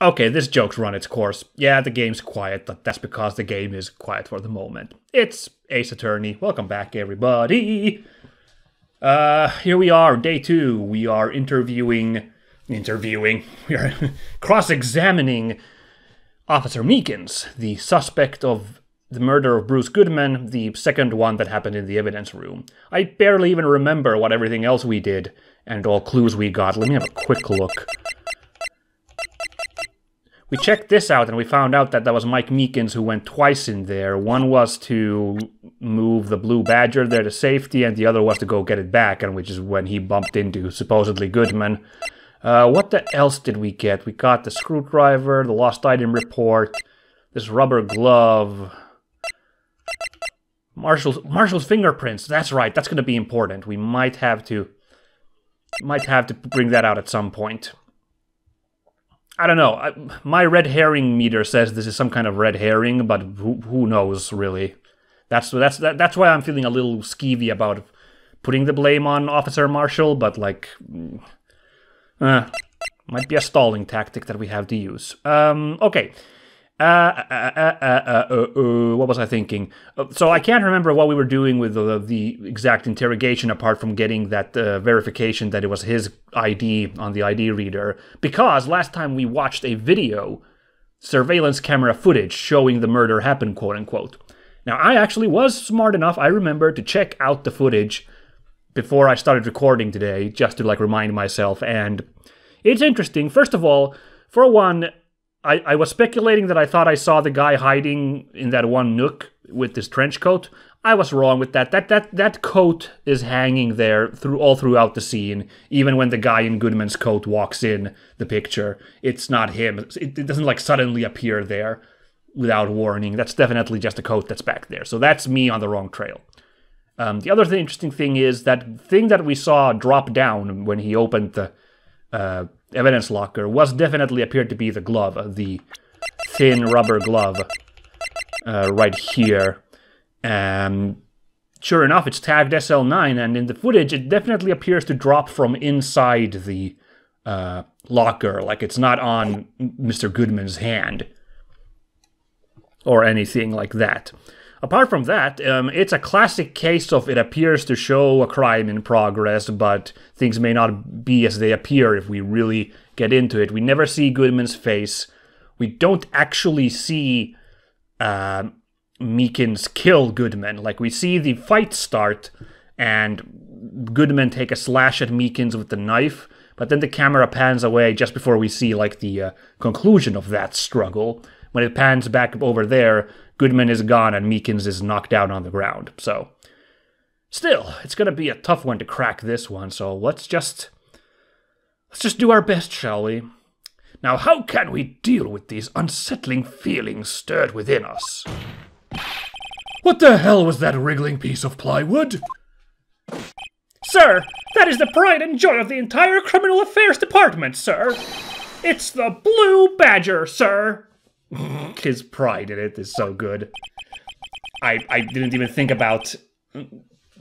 Okay, this joke's run its course. Yeah, the game's quiet, but that's because the game is quiet for the moment. It's Ace Attorney. Welcome back, everybody. Here we are, day 2. We are interviewing. We are cross-examining Officer Meekins, the suspect of the murder of Bruce Goodman, the second one that happened in the evidence room. I barely even remember what everything else we did and all clues we got. Let me have a quick look. We checked this out and we found out that was Mike Meekins who went twice in there. One was to move the Blue Badger there to safety, and the other was to go get it back, and which is when he bumped into supposedly Goodman. What the else did we get? We got the screwdriver, the lost item report, this rubber glove, Marshall's fingerprints. That's right. That's going to be important. We might have to bring that out at some point. I don't know. My red herring meter says this is some kind of red herring, but who knows, really? That's why I'm feeling a little skeevy about putting the blame on Officer Marshall, but, like, might be a stalling tactic that we have to use. Okay. What was I thinking? So I can't remember what we were doing with the exact interrogation apart from getting that verification that it was his ID on the ID reader. Because last time we watched a video, surveillance camera footage showing the murder happened, quote-unquote. Now, I actually was smart enough, I remember, to check out the footage before I started recording today, just to, like, remind myself. And it's interesting. First of all, for one, I was speculating that I thought I saw the guy hiding in that one nook with this trench coat. I was wrong with that. That coat is hanging there all throughout the scene. Even when the guy in Goodman's coat walks in the picture, it's not him. It doesn't, like, suddenly appear there without warning. That's definitely just a coat that's back there. So that's me on the wrong trail. The other interesting thing is that thing that we saw drop down when he opened the evidence locker definitely appeared to be the glove, the thin rubber glove right here. Sure enough, it's tagged SL9, and in the footage it definitely appears to drop from inside the locker, like it's not on Mr. Goodman's hand or anything like that. Apart from that, it's a classic case of it appears to show a crime in progress, but things may not be as they appear if we really get into it. We never see Goodman's face. We don't actually see Meekins kill Goodman. Like, we see the fight start, and Goodman take a slash at Meekins with the knife, but then the camera pans away just before we see, like, the conclusion of that struggle. When it pans back over there, Goodman is gone and Meekins is knocked down on the ground. So, still, it's going to be a tough one to crack this one, so let's just do our best, shall we? Now, how can we deal with these unsettling feelings stirred within us? What the hell was that wriggling piece of plywood? Sir, that is the pride and joy of the entire Criminal Affairs Department, sir. It's the Blue Badger, sir. His pride in it is so good. I didn't even think about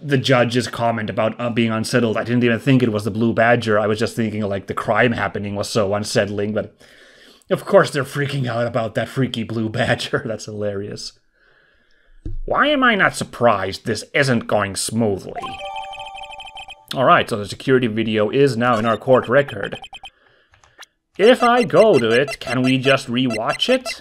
the judge's comment about being unsettled. I didn't even think it was the Blue Badger. I was just thinking, like, the crime happening was so unsettling, but of course they're freaking out about that freaky Blue Badger. That's hilarious. Why am I not surprised this isn't going smoothly? Alright, so the security video is now in our court record. If I go to it, can we just rewatch it?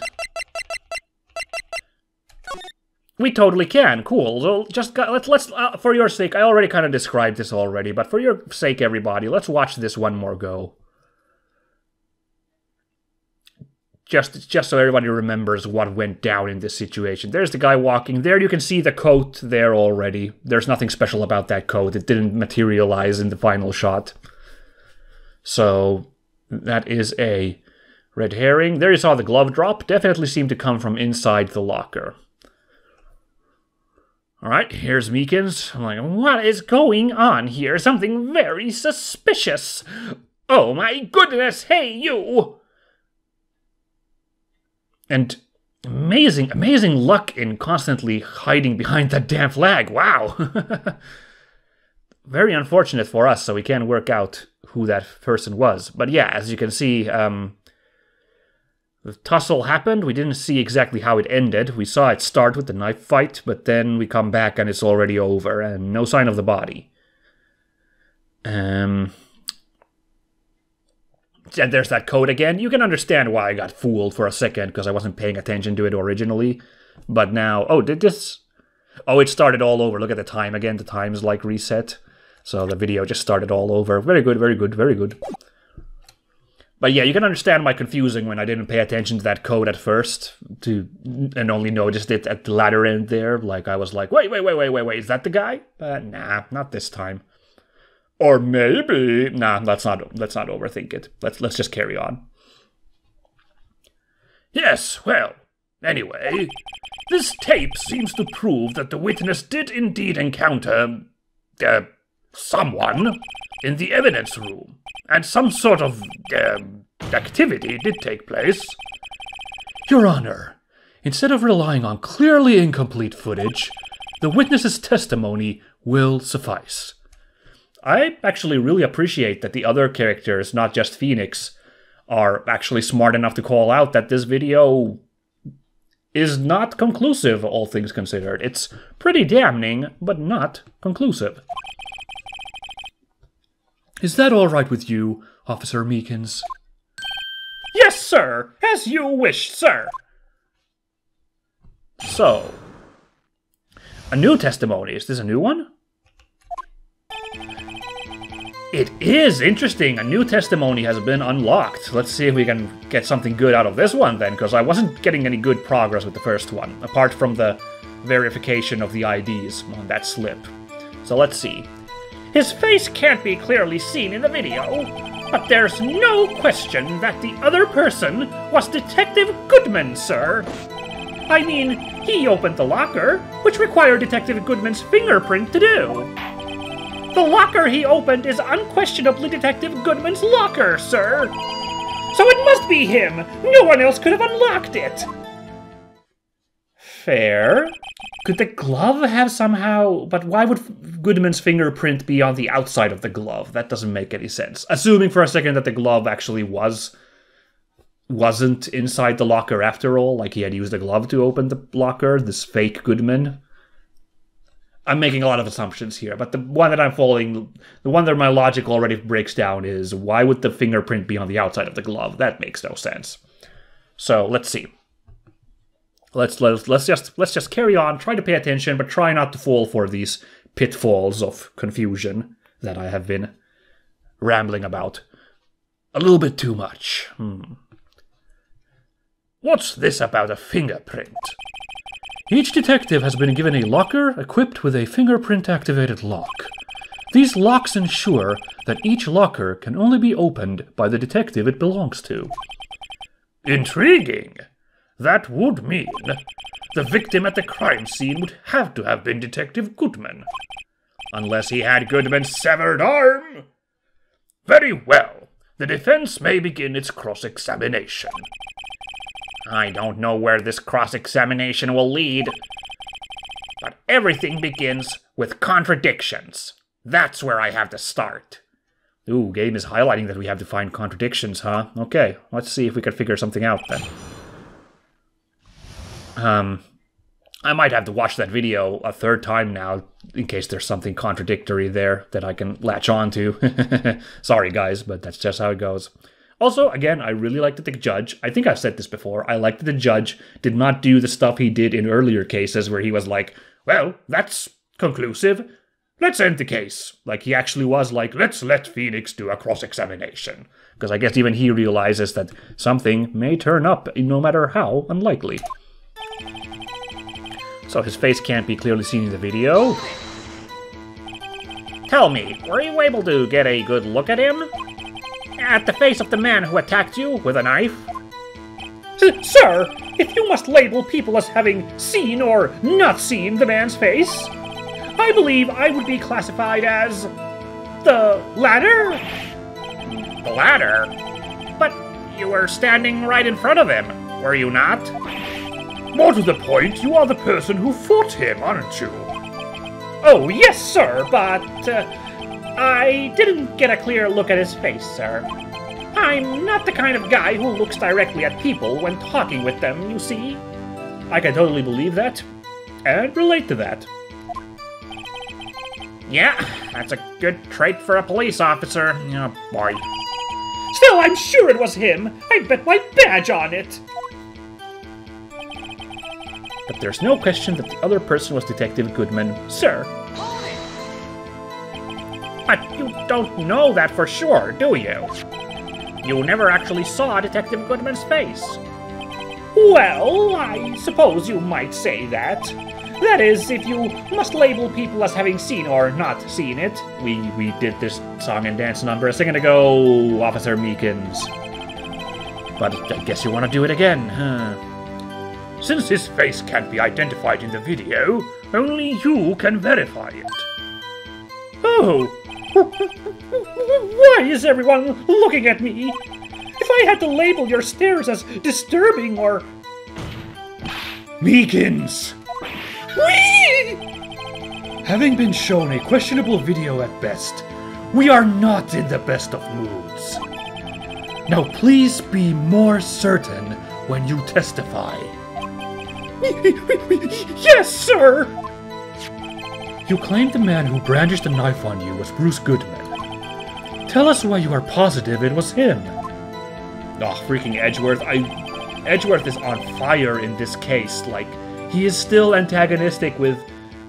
We totally can. Cool. So just let's for your sake, I already kind of described this already, but for your sake, everybody, let's watch this one more go. Just so everybody remembers what went down in this situation. There's the guy walking. There you can see the coat there already. There's nothing special about that coat. It didn't materialize in the final shot. So that is a red herring. There you saw the glove drop. Definitely seemed to come from inside the locker. Alright, here's Meekins. I'm like, what is going on here? Something very suspicious. Oh my goodness, hey you! And amazing luck in constantly hiding behind that damn flag. Wow! Very unfortunate for us, so we can't work out who that person was. But yeah, as you can see, The tussle happened. We didn't see exactly how it ended. We saw it start with the knife fight, but then we come back and it's already over, and no sign of the body. And there's that code again. You can understand why I got fooled for a second, because I wasn't paying attention to it originally. But now... Oh, did this... Oh, it started all over. Look at the time again. The time's like reset. So the video just started all over. Very good, very good, very good. But yeah, you can understand my confusing when I didn't pay attention to that code at first, and only noticed it at the latter end there. Like, I was like, wait, is that the guy? Nah, not this time. Or maybe... Nah, let's not overthink it. Let's just carry on. Yes, well, anyway, this tape seems to prove that the witness did indeed encounter... someone in the evidence room. And some sort of, activity did take place. Your Honor, instead of relying on clearly incomplete footage, the witness's testimony will suffice. I actually really appreciate that the other characters, not just Phoenix, are actually smart enough to call out that this video is not conclusive, all things considered. It's pretty damning, but not conclusive. Is that all right with you, Officer Meekins? Yes, sir! As you wish, sir! So... a new testimony. Is this a new one? It is interesting. A new testimony has been unlocked. Let's see if we can get something good out of this one, then, because I wasn't getting any good progress with the first one, apart from the verification of the IDs on that slip. So let's see. His face can't be clearly seen in the video, but there's no question that the other person was Detective Goodman, sir. I mean, he opened the locker, which required Detective Goodman's fingerprint to do. The locker he opened is unquestionably Detective Goodman's locker, sir. So it must be him. No one else could have unlocked it. Fair. Could the glove have somehow... But why would Goodman's fingerprint be on the outside of the glove? That doesn't make any sense. Assuming for a second that the glove actually wasn't inside the locker after all, like he had used the glove to open the locker, this fake Goodman. I'm making a lot of assumptions here, but the one that I'm following, the one that my logic already breaks down is, why would the fingerprint be on the outside of the glove? That makes no sense. So, let's see. Let's just carry on, try to pay attention, but try not to fall for these pitfalls of confusion that I have been rambling about a little bit too much. What's this about a fingerprint? Each detective has been given a locker equipped with a fingerprint-activated lock. These locks ensure that each locker can only be opened by the detective it belongs to. Intriguing! That would mean the victim at the crime scene would have to have been Detective Goodman. Unless he had Goodman's severed arm. Very well. The defense may begin its cross-examination. I don't know where this cross-examination will lead. But everything begins with contradictions. That's where I have to start. Ooh, game is highlighting that we have to find contradictions, huh? Okay, let's see if we can figure something out then. I might have to watch that video a third time now, in case there's something contradictory there that I can latch on to. Sorry, guys, but that's just how it goes. Also, again, I really liked that the judge, I think I've said this before, I liked that the judge did not do the stuff he did in earlier cases where he was like, well, that's conclusive, let's end the case. Like, he actually was like, let's let Phoenix do a cross-examination. Because I guess even he realizes that something may turn up, no matter how unlikely. So his face can't be clearly seen in the video. Tell me, were you able to get a good look at him? At the face of the man who attacked you with a knife? Sir, if you must label people as having seen or not seen the man's face, I believe I would be classified as... the latter? The latter? But you were standing right in front of him, were you not? More to the point, you are the person who fought him, aren't you? Oh, yes, sir, but I didn't get a clear look at his face, sir. I'm not the kind of guy who looks directly at people when talking with them, you see. I can totally believe that, and relate to that. Yeah, that's a good trait for a police officer. Oh, boy. Still, I'm sure it was him. I bet my badge on it. But there's no question that the other person was Detective Goodman, sir. But you don't know that for sure, do you? You never actually saw Detective Goodman's face. Well, I suppose you might say that. That is, if you must label people as having seen or not seen it. We did this song and dance number a second ago, Officer Meekins. But I guess you want to do it again, huh? Since his face can't be identified in the video, only you can verify it. Oh! Why is everyone looking at me? If I had to label your stares as disturbing or... Meekins! Whee! Having been shown a questionable video at best, we are not in the best of moods. Now please be more certain when you testify. Yes, sir! You claimed the man who brandished the knife on you was Bruce Goodman. Tell us why you are positive it was him. Oh, freaking Edgeworth. Edgeworth is on fire in this case. Like, he is still antagonistic with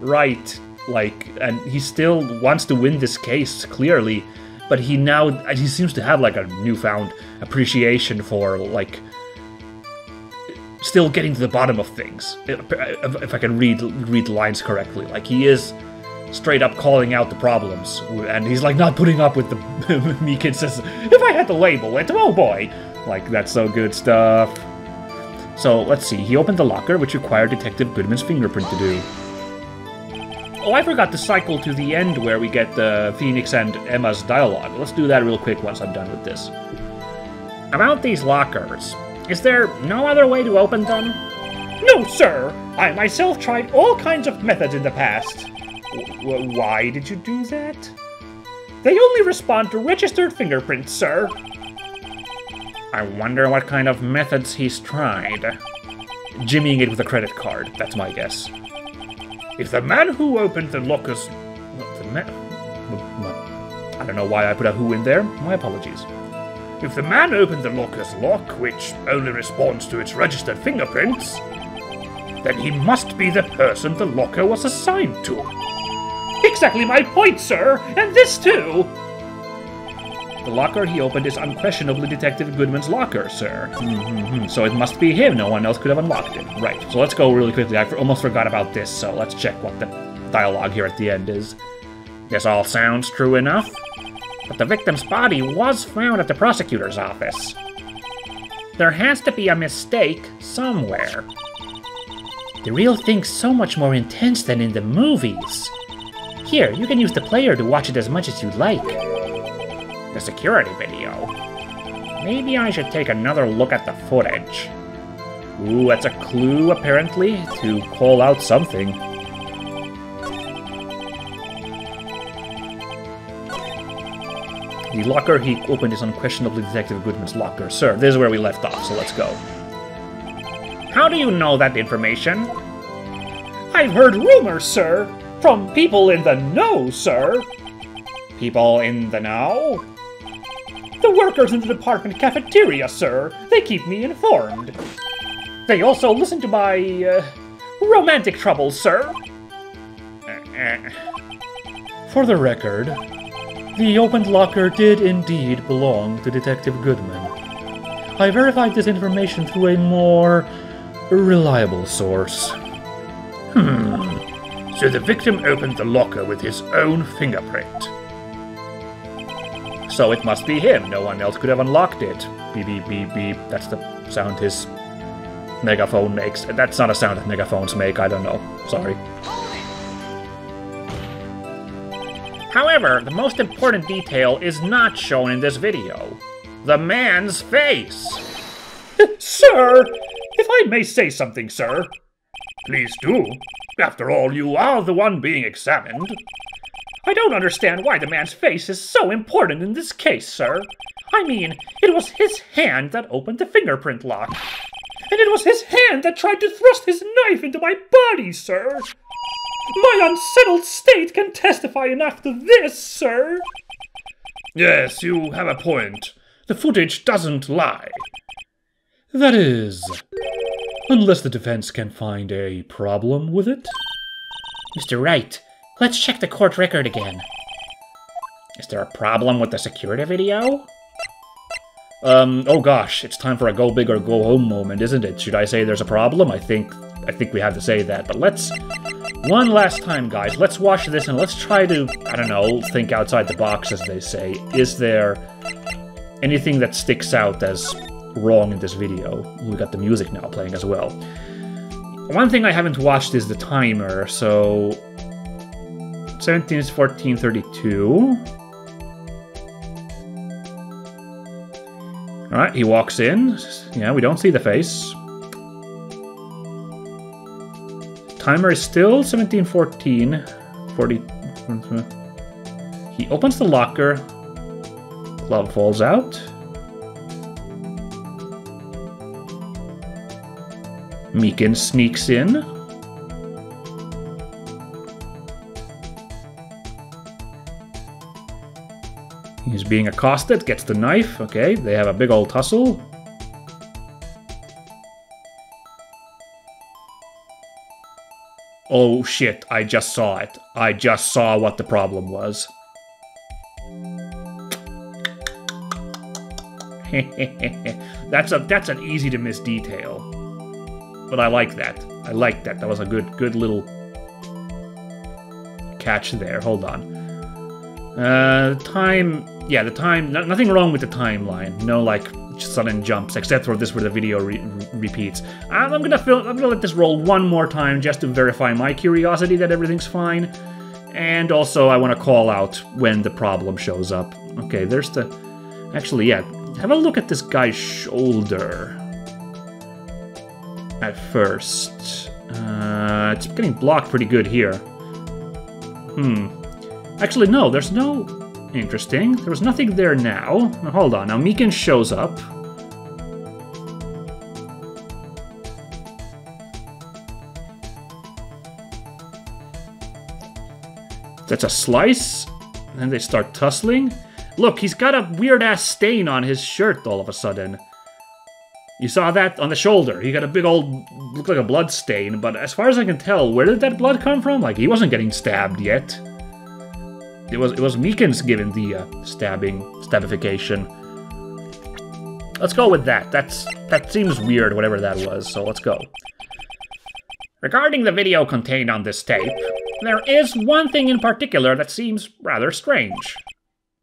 Wright. Like, and he still wants to win this case, clearly. But he seems to have, like, a newfound appreciation for, like, still getting to the bottom of things, if I can read the lines correctly. Like, he is straight up calling out the problems, and he's like not putting up with the Meekins says, if I had to label it, oh boy. Like, that's so good stuff. So, let's see, he opened the locker, which required Detective Goodman's fingerprint to do. Oh, I forgot to cycle to the end where we get Phoenix and Emma's dialogue. Let's do that real quick once I'm done with this. About these lockers, is there no other way to open them? No, sir! I myself tried all kinds of methods in the past. Why did you do that? They only respond to registered fingerprints, sir. I wonder what kind of methods he's tried. Jimmying it with a credit card, that's my guess. If the man who opened the lockers... I don't know why I put a who in there. My apologies. If the man opened the locker's lock, which only responds to its registered fingerprints, then he must be the person the locker was assigned to. Exactly my point, sir! And this too! The locker he opened is unquestionably Detective Goodman's locker, sir. So it must be him. No one else could have unlocked it. Right, so let's go really quickly. I almost forgot about this, so let's check what the dialogue here at the end is. This all sounds true enough, but the victim's body was found at the prosecutor's office. There has to be a mistake somewhere. The real thing's so much more intense than in the movies. Here, you can use the player to watch it as much as you'd like. The security video. Maybe I should take another look at the footage. Ooh, that's a clue, apparently, to call out something. The locker he opened is unquestionably Detective Goodman's locker. Sir, this is where we left off, so let's go. How do you know that information? I've heard rumors, sir. From people in the know, sir. People in the know? The workers in the department cafeteria, sir. They keep me informed. They also listen to my, romantic troubles, sir. For the record, the opened locker did indeed belong to Detective Goodman. I verified this information through a more reliable source. So the victim opened the locker with his own fingerprint. So it must be him. No one else could have unlocked it. Beep, beep, beep, beep. That's the sound his megaphone makes. That's not a sound that megaphones make. I don't know. Sorry. However, the most important detail is not shown in this video. The man's face. Sir, if I may say something, sir. Please do. After all, you are the one being examined. I don't understand why the man's face is so important in this case, sir. I mean, it was his hand that opened the fingerprint lock. And it was his hand that tried to thrust his knife into my body, sir. My unsettled state can testify enough to this, sir. Yes, you have a point. The footage doesn't lie. That is, unless the defense can find a problem with it. Mr. Wright, let's check the court record again. Is there a problem with the security video? Oh gosh, it's time for a go big or go home moment, isn't it? Should I say there's a problem? I think we have to say that, but let's... One last time, guys, let's watch this and let's try to, I don't know, think outside the box, as they say. Is there anything that sticks out as wrong in this video? We got the music now playing as well. One thing I haven't watched is the timer, so... 17 is 14:32. Alright, he walks in. Yeah, we don't see the face. Timer is still 17:14. 40. He opens the locker. Glove falls out. Meekins sneaks in. He's being accosted, gets the knife. Okay, they have a big old tussle. Oh shit, I just saw it. I just saw what the problem was. That's an easy to miss detail. But I like that. I like that. That was a good little catch there. Hold on. Time... Yeah, the time... Nothing wrong with the timeline. No, like, sudden jumps, except for this where the video repeats. I'm gonna let this roll one more time just to verify my curiosity that everything's fine. And also, I want to call out when the problem shows up. Okay, there's the... Actually, yeah. Have a look at this guy's shoulder. At first. It's getting blocked pretty good here. Actually, no, there's no... Interesting. There was nothing there now. Now, hold on. Now, Meekins shows up. That's a slice. And then they start tussling. Look, he's got a weird-ass stain on his shirt all of a sudden. You saw that on the shoulder. He got a big old... Looked like a blood stain. But as far as I can tell, where did that blood come from? Like, he wasn't getting stabbed yet. It was Meekins giving the stabification. Let's go with that. That seems weird, whatever that was, so let's go. Regarding the video contained on this tape, there is one thing in particular that seems rather strange.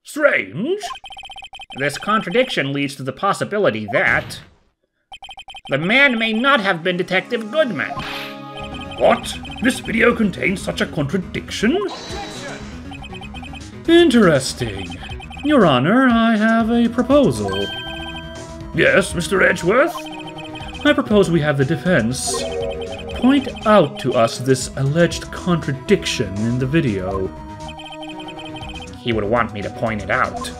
Strange? This contradiction leads to the possibility that the man may not have been Detective Goodman. What? This video contains such a contradiction? Interesting. Your Honor, I have a proposal. Yes, Mr. Edgeworth? I propose we have the defense point out to us this alleged contradiction in the video. He would want me to point it out.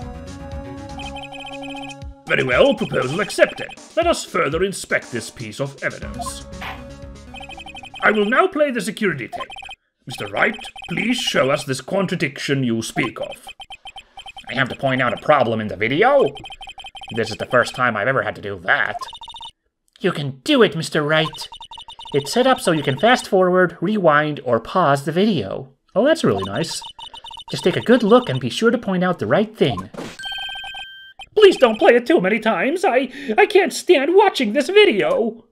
Very well, proposal accepted. Let us further inspect this piece of evidence. I will now play the security tape. Mr. Wright, please show us this contradiction you speak of. I have to point out a problem in the video? This is the first time I've ever had to do that. You can do it, Mr. Wright. It's set up so you can fast forward, rewind, or pause the video. Oh, that's really nice. Just take a good look and be sure to point out the right thing. Please don't play it too many times. I can't stand watching this video.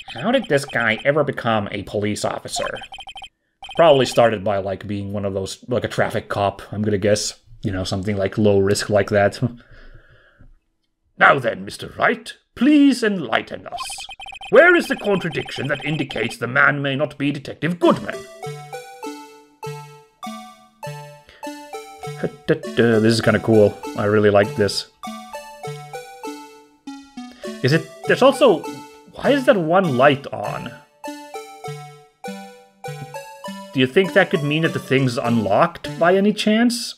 How did this guy ever become a police officer? Probably started by, like, being one of those, like a traffic cop, I'm gonna guess. You know, something like low risk like that. Now then, Mr. Wright, please enlighten us. Where is the contradiction that indicates the man may not be Detective Goodman? This is kind of cool. I really like this. Is it... There's also... Why is that one light on? Do you think that could mean that the thing's unlocked by any chance?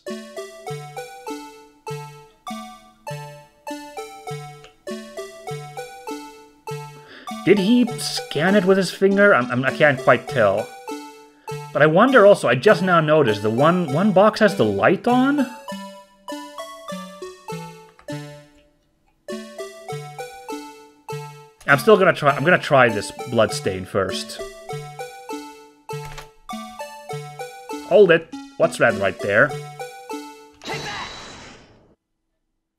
Did he scan it with his finger? I can't quite tell. But I wonder also, I just now noticed, the one box has the light on? I'm gonna try this bloodstain first. Hold it. What's that right there?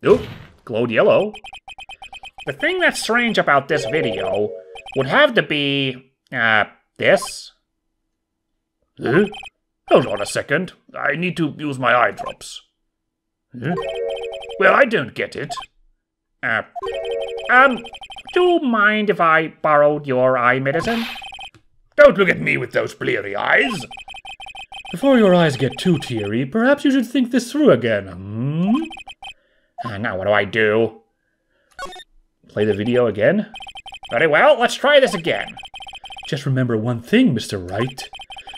Ooh, glowed yellow. The thing that's strange about this video would have to be, this. Huh? Hold on a second. I need to use my eye drops. Huh? Well, I don't get it. Do you mind if I borrowed your eye medicine? Don't look at me with those bleary eyes. Before your eyes get too teary, perhaps you should think this through again. Now what do? Play the video again? Very well, let's try this again. Just remember one thing, Mr. Wright.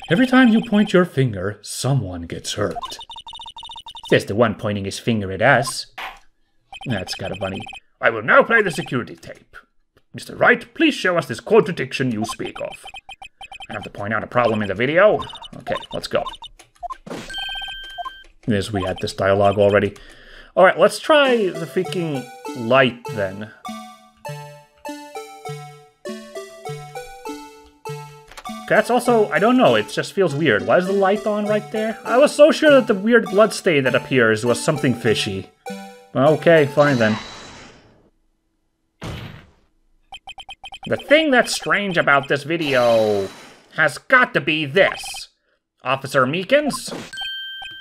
Every time you point your finger, someone gets hurt. Says the one pointing his finger at us. That's kind of funny. I will now play the security tape. Mr. Wright, please show us this contradiction you speak of. I have to point out a problem in the video. Okay, let's go. Yes, we had this dialogue already. Alright, let's try the freaking light then. That's also, I don't know, it just feels weird. Why is the light on right there? I was so sure that the weird blood stain that appears was something fishy. Okay, fine then. The thing that's strange about this video has got to be this. Officer Meekins?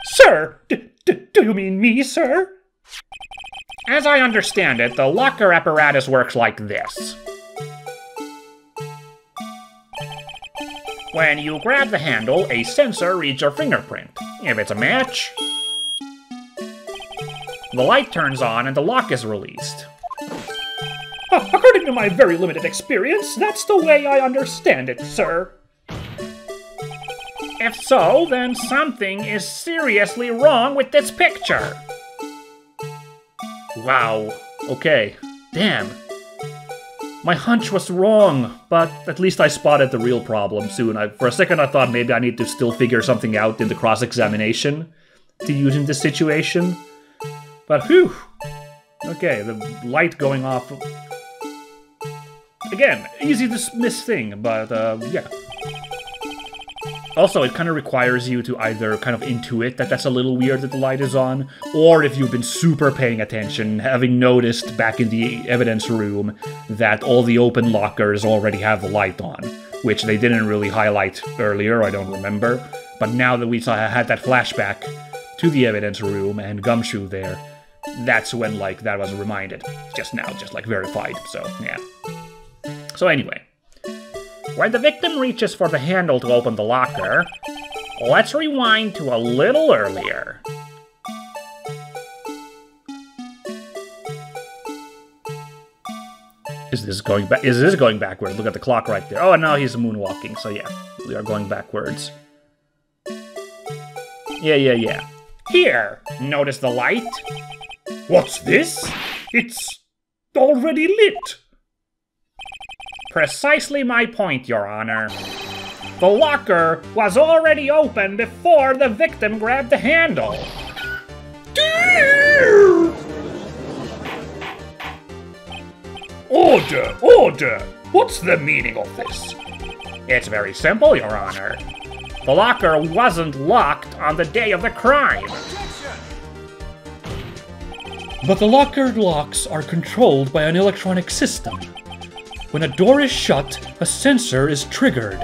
Sir! Do you mean me, sir? As I understand it, the locker apparatus works like this. When you grab the handle, a sensor reads your fingerprint. If it's a match, the light turns on and the lock is released. According to my very limited experience, that's the way I understand it, sir. If so, then something is seriously wrong with this picture. Wow. Okay. Damn. My hunch was wrong, but at least I spotted the real problem soon. For a second I thought maybe I need to still figure something out in the cross-examination to use in this situation. But whew! Okay, the light going off. Again, easy to miss thing, but yeah. Also, it kind of requires you to either kind of intuit that that's a little weird that the light is on, or if you've been super paying attention, having noticed back in the evidence room that all the open lockers already have the light on, which they didn't really highlight earlier, I don't remember. But now that we had that flashback to the evidence room and Gumshoe there, that's when, like, that was reminded. Just now, just, like, verified, so, yeah. So anyway. When the victim reaches for the handle to open the locker, let's rewind to a little earlier. Is this going back? Is this going backwards? Look at the clock right there. Oh, and now he's moonwalking, so yeah, we are going backwards. Yeah. Here, notice the light? What's this? It's already lit. Precisely my point, Your Honor. The locker was already open before the victim grabbed the handle. Order! Order! What's the meaning of this? It's very simple, Your Honor. The locker wasn't locked on the day of the crime. But the locker locks are controlled by an electronic system. When a door is shut, a sensor is triggered,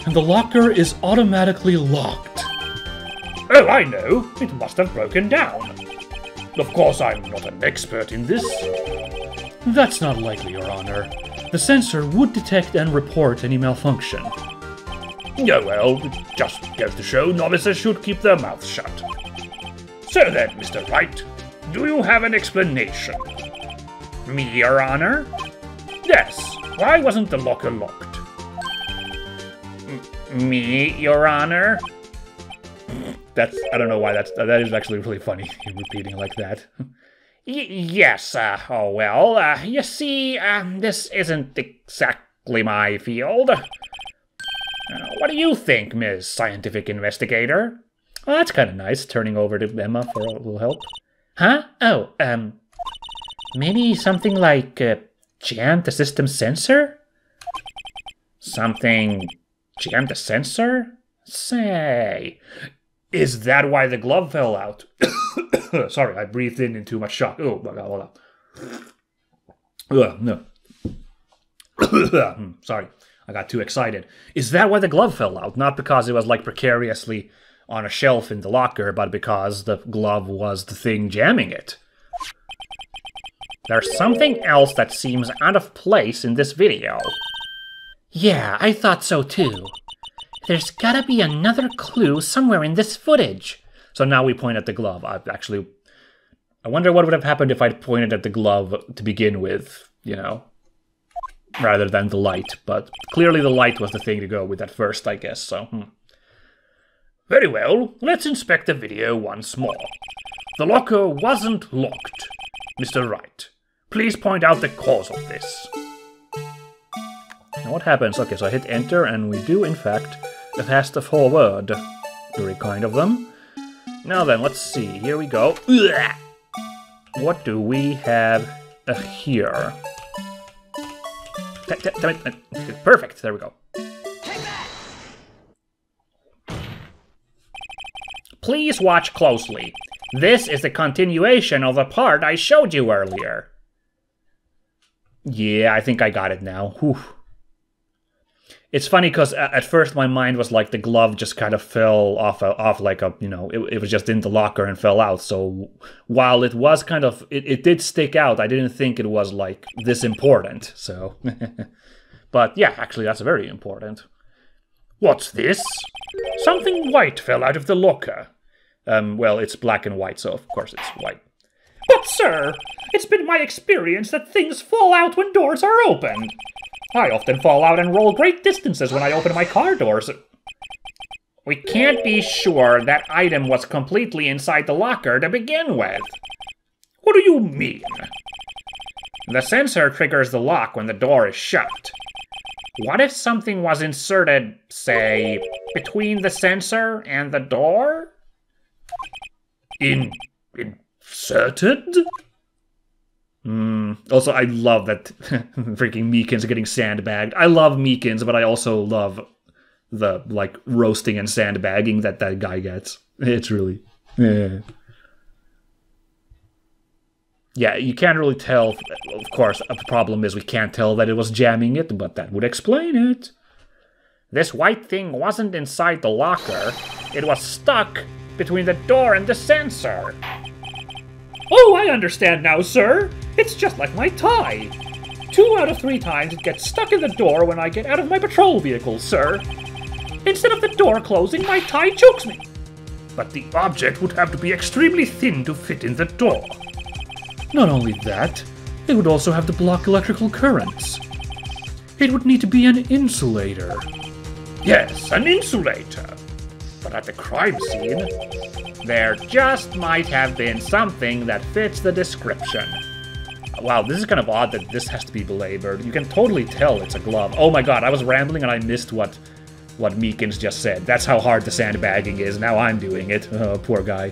and the locker is automatically locked. Oh, I know. It must have broken down. Of course, I'm not an expert in this. That's not likely, Your Honor. The sensor would detect and report any malfunction. Oh, well, it just goes to show novices should keep their mouths shut. So then, Mr. Wright, do you have an explanation? Me, Your Honor? Yes. Why wasn't the locker locked? Me, Your Honor? I don't know why that is actually really funny, repeating like that. Yes, oh well, you see, this isn't exactly my field. What do you think, Ms. Scientific Investigator? Oh, that's kind of nice, turning over to Emma for a little help. Huh? Oh, maybe something like, jammed the system sensor? Something jammed the sensor? Say, is that why the glove fell out? Sorry, I breathed in too much shock. Oh, my God, hold on. No. Sorry, I got too excited. Is that why the glove fell out? Not because it was, like, precariously on a shelf in the locker, but because the glove was the thing jamming it. There's something else that seems out of place in this video. Yeah, I thought so too. There's gotta be another clue somewhere in this footage. So now we point at the glove. I wonder what would have happened if I'd pointed at the glove to begin with, you know, rather than the light. But clearly the light was the thing to go with at first, I guess, so. Very well, let's inspect the video once more. The locker wasn't locked. Mr. Wright, please point out the cause of this. Now what happens? Okay, so I hit enter, and we do, in fact, a fast forward. Very kind of them. Now then, let's see. Here we go. What do we have here? Perfect, there we go. Please watch closely. This is the continuation of the part I showed you earlier. Yeah, I think I got it now. Whew. It's funny because at first my mind was like the glove just kind of fell off like a, you know, it was just in the locker and fell out. So while it was kind of, it did stick out, I didn't think it was like this important. So, but yeah, actually that's very important. What's this? Something white fell out of the locker. Well, it's black and white, so of course it's white. But sir, it's been my experience that things fall out when doors are open. I often fall out and roll great distances when I open my car doors. We can't be sure that item was completely inside the locker to begin with. What do you mean? The sensor triggers the lock when the door is shut. What if something was inserted, say, between the sensor and the door? Inserted? Also, I love that freaking Meekins are getting sandbagged. I love Meekins, but I also love the, like, roasting and sandbagging that guy gets. It's really... Yeah, you can't really tell. Of course, the problem is we can't tell that it was jamming it, but that would explain it. This white thing wasn't inside the locker. It was stuck between the door and the sensor. Oh, I understand now, sir. It's just like my tie. 2 out of 3 times it gets stuck in the door when I get out of my patrol vehicle, sir. Instead of the door closing, my tie chokes me. But the object would have to be extremely thin to fit in the door. Not only that, it would also have to block electrical currents. It would need to be an insulator. Yes, an insulator. But at the crime scene, there just might have been something that fits the description. Wow, this is kind of odd that this has to be belabored. You can totally tell it's a glove. Oh my god, I was rambling and I missed what Meekins just said. That's how hard the sandbagging is. Now I'm doing it. Oh, poor guy.